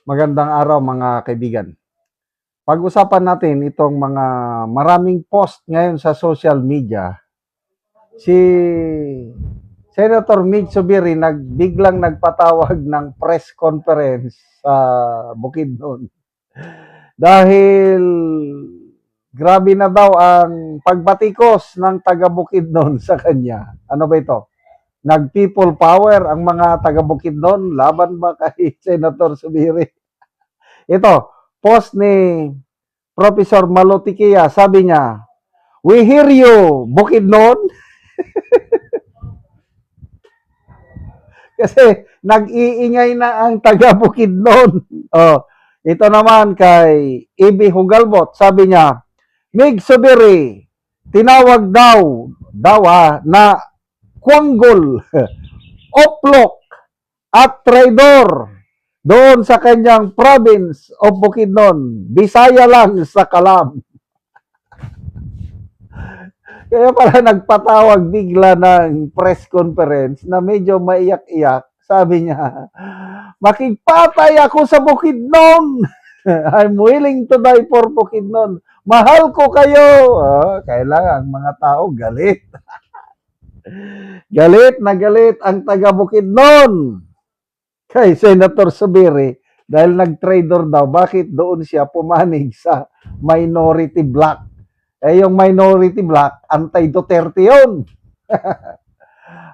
Magandang araw mga kaibigan. Pag-usapan natin itong mga maraming post ngayon sa social media. Si Senator Mig Zubiri biglang nagpatawag ng press conference sa Bukidnon. Dahil grabe na daw ang pagbatikos ng taga Bukidnon sa kanya. Ano ba ito? Nag-people power ang mga taga Bukidnon laban ba kay Senator Zubiri? Ito, post ni Professor Malotikia, sabi niya, "We hear you, Bukidnon." Kasi nag-iingay na ang taga Bukidnon. Oh, ito naman kay Ibi Hugalbot, sabi niya, "Mig Zubiri, tinawag na kwanggol, oplok, at traidor doon sa kanyang province of Bukidnon. Bisaya lang sa Kalam." Kaya pala nagpatawag bigla ng press conference na medyo maiyak-iyak. Sabi niya, "Makipatay ako sa Bukidnon. I'm willing to die for Bukidnon. Mahal ko kayo." Kailangan mga tao galit. Galit na galit ang taga Bukidnon kay Senator Zubiri dahil nag-traitor daw. Bakit doon siya pumanig sa minority bloc? Yung minority bloc, anti-Duterte yun.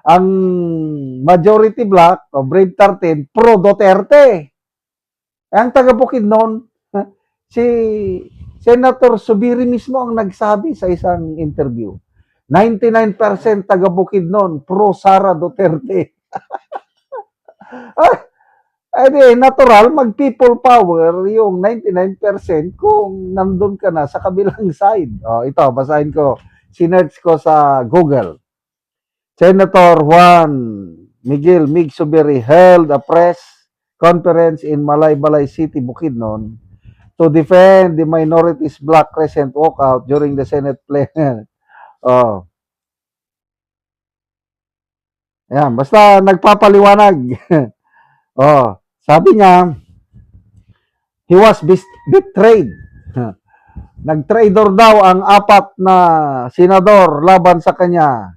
Ang majority bloc, o Brave 13, pro-Duterte. Ang taga Bukidnon, si Senator Zubiri mismo ang nagsabi sa isang interview. 99% taga Bukidnon, pro-Sara Duterte. Natural, mag-people power yung 99% kung nandun ka na sa kabilang side. Ito, basahin ko. Sinerch ko sa Google. Senator Juan Miguel Mig Zubiri held a press conference in Malaybalay City, Bukidnon to defend the minorities bloc recent walkout during the Senate plenary. Ayan, basta nagpapaliwanag. Sabi niya, he was betrayed. Nag-traidor daw ang apat na senador laban sa kanya.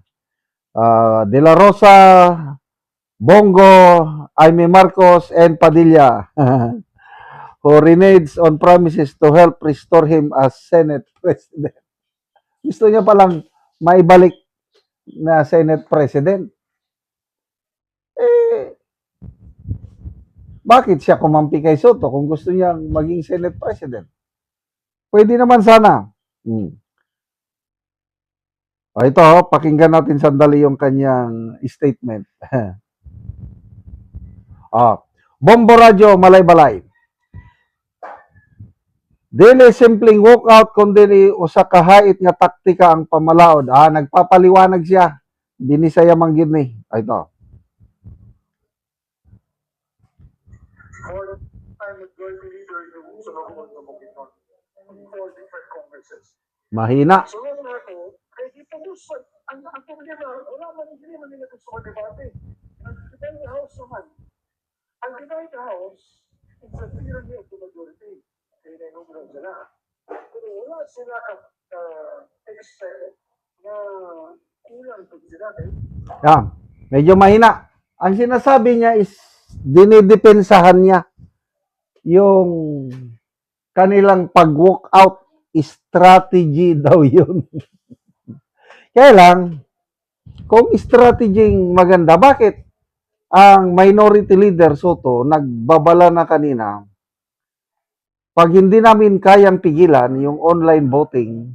De La Rosa, Bongo, Jaime Marcos, and Padilla, who reneged on promises to help restore him as Senate President. Gusto niya palang maibalik na Senate President. Bakit siya kumampi kay Soto kung gusto niyang maging Senate President? Pwede naman sana. Ito, pakinggan natin sandali yung kanyang statement. Bombo Radyo, Malaybalay. Dili simpleng walkout kundi usa ka hait nga taktika ang pamalaod. Nagpapaliwanag siya. Binisaya manggid ni. Ito. Mahina. Medyo mahina. Ang sinasabi niya is dinidepensahan niya yung kanilang pag-walk out strategy daw yun. Kaya lang, kung strategy maganda, bakit ang minority leader Soto nagbabala na kanina, pag hindi namin kayang pigilan yung online voting,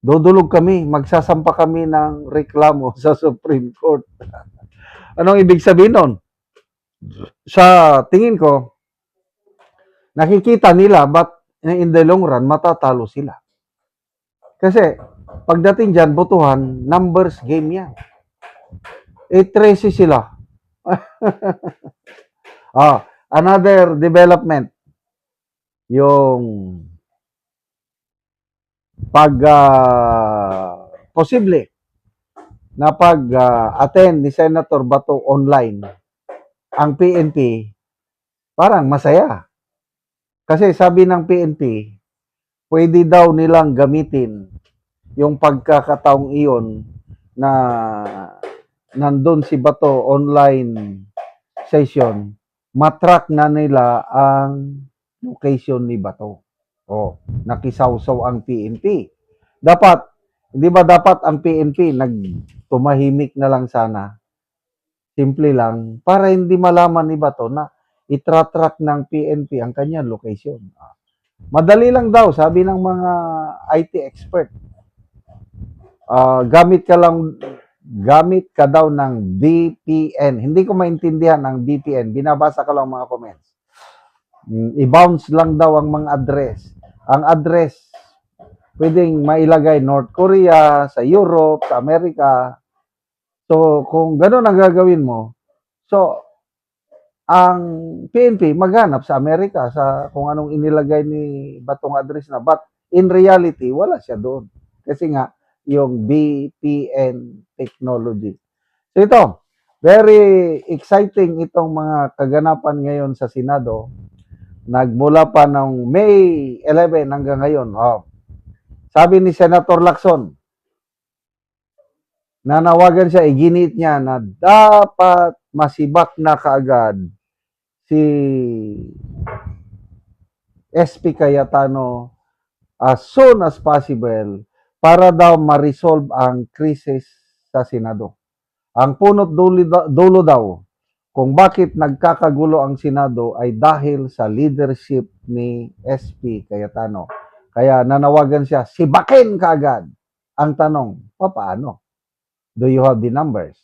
dudulog kami, magsasampa kami ng reklamo sa Supreme Court. Anong ibig sabihin nun? Sa tingin ko, nakikita nila but in the long run, matatalo sila. Kasi, pagdating dyan, botohan, numbers game yan. 13 sila. Another development, yung posible na pag-attend ni Senator Bato online, ang PNP parang masaya. Kasi sabi ng PNP, pwede daw nilang gamitin yung pagkakataong iyon na nandun si Bato online session, matrack na nila ang location ni Bato. O, nakisawsaw ang PNP. Dapat, hindi ba dapat ang PNP nagtumahimik na lang sana? Simple lang, para hindi malaman ni Bato na itratrack ng PNP ang kanyang location. Madali lang daw, sabi ng mga IT expert. Gamit ka daw ng VPN. Hindi ko maintindihan ang VPN. Binabasa ko lang mga comments. I-bounce lang daw ang mga address. Ang address, pwedeng mailagay North Korea, sa Europe, sa Amerika. So, kung gano'n ang gagawin mo, so, ang PNP maghanap sa Amerika sa kung anong inilagay ni Batong address na. But in reality, wala siya doon. Kasi nga, yung VPN technology. So ito, very exciting itong mga kaganapan ngayon sa Senado. Nagmula pa ng May 11 hanggang ngayon. Sabi ni Senator Lacson, nanawagan siya, iginit niya na dapat masibak na kaagad si SP Cayetano as soon as possible para daw ma-resolve ang krisis sa Senado. Ang punot dulo daw kung bakit nagkakagulo ang Senado ay dahil sa leadership ni SP Cayetano. Kaya nanawagan siya, sibakin kaagad. Ang tanong, paano? Do you have the numbers?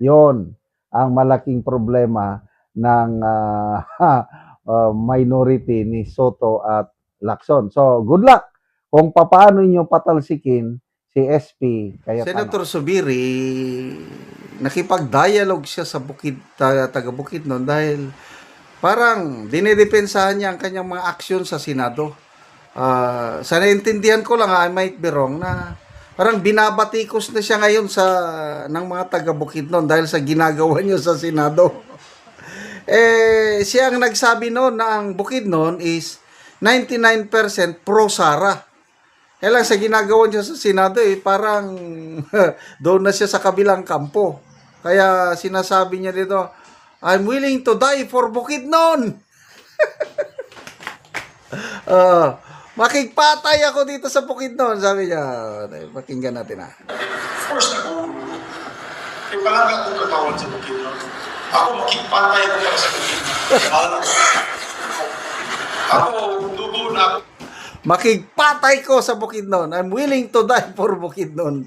Yon ang malaking problema ng minority ni Soto at Lacson. So, good luck kung paano niyo patalsikin si SP Cayetano. Senator Subiri, nakipag-dialogue siya sa taga Bukidnon dahil parang dinidepensahan niya ang kanyang mga aksyon sa Senado. Sa naintindihan ko lang, I might be wrong, na parang binabatikos na siya ngayon ng mga taga Bukidnon dahil sa ginagawa niya sa Senado. Siya ang nagsabi noon na ang Bukidnon is 99% pro-Sara. Kaya lang sa ginagawa niya sa Senado, parang doon na siya sa kabilang kampo. Kaya sinasabi niya dito, I'm willing to die for Bukidnon. Makikpatay ako dito sa Bukidnon, sabi niya. Pakinggan natin . Of course, yung palangga kong katawan sa Bukidnon. Ako makikpatay ako para sa Bukidnon. Ako, dugo na ako. Makikpatay ko sa Bukidnon. I'm willing to die for Bukidnon.